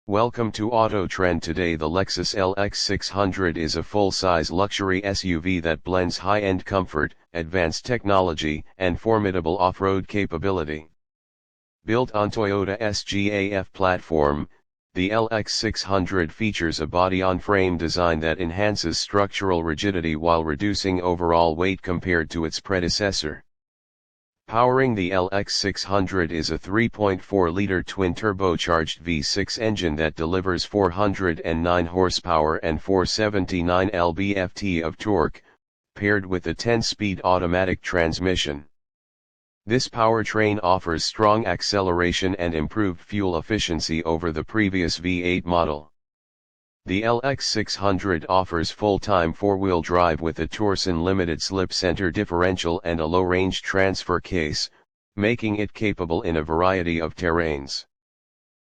Welcome to Auto Trend. Today the Lexus LX 600 is a full-size luxury SUV that blends high-end comfort, advanced technology, and formidable off-road capability. Built on Toyota's GAF platform, the LX 600 features a body-on-frame design that enhances structural rigidity while reducing overall weight compared to its predecessor. Powering the LX 600 is a 3.4-liter twin-turbocharged V6 engine that delivers 409 horsepower and 479 lb-ft of torque, paired with a 10-speed automatic transmission. This powertrain offers strong acceleration and improved fuel efficiency over the previous V8 model. The LX 600 offers full-time four-wheel drive with a Torsen limited slip center differential and a low-range transfer case, making it capable in a variety of terrains.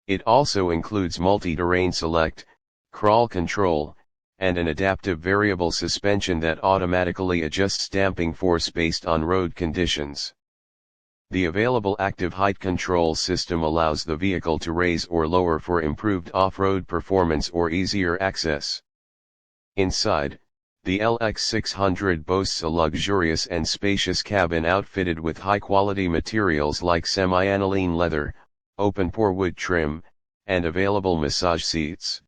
It also includes multi-terrain select, crawl control, and an adaptive variable suspension that automatically adjusts damping force based on road conditions. The available active height control system allows the vehicle to raise or lower for improved off-road performance or easier access. Inside, the LX 600 boasts a luxurious and spacious cabin outfitted with high-quality materials like semi-aniline leather, open-pore wood trim, and available massage seats.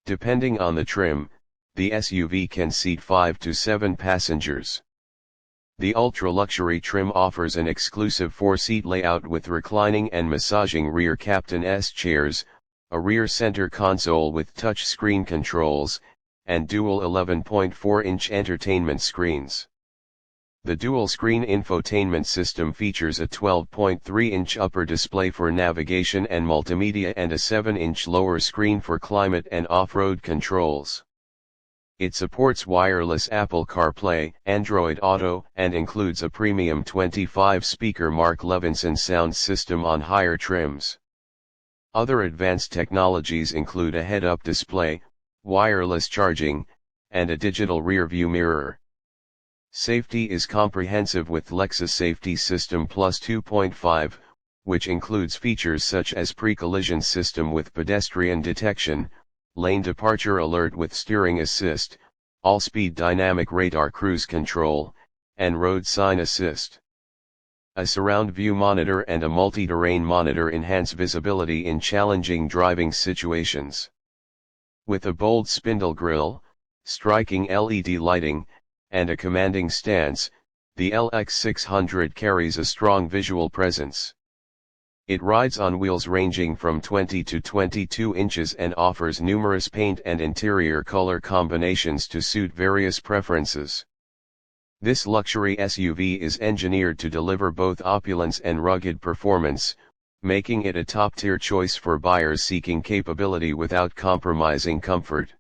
Depending on the trim, the SUV can seat 5 to 7 passengers. The ultra-luxury trim offers an exclusive 4-seat layout with reclining and massaging rear captain's chairs, a rear center console with touch-screen controls, and dual 11.4-inch entertainment screens. The dual-screen infotainment system features a 12.3-inch upper display for navigation and multimedia and a 7-inch lower screen for climate and off-road controls. It supports wireless Apple CarPlay, Android Auto, and includes a premium 25-speaker Mark Levinson sound system on higher trims. Other advanced technologies include a head-up display, wireless charging, and a digital rear-view mirror. Safety is comprehensive with Lexus Safety System Plus 2.5, which includes features such as pre-collision system with pedestrian detection, lane departure alert with steering assist, all-speed dynamic radar cruise control, and road sign assist. A surround view monitor and a multi-terrain monitor enhance visibility in challenging driving situations. With a bold spindle grille, striking LED lighting, and a commanding stance, the LX 600 carries a strong visual presence. It rides on wheels ranging from 20 to 22 inches and offers numerous paint and interior color combinations to suit various preferences. This luxury SUV is engineered to deliver both opulence and rugged performance, making it a top-tier choice for buyers seeking capability without compromising comfort.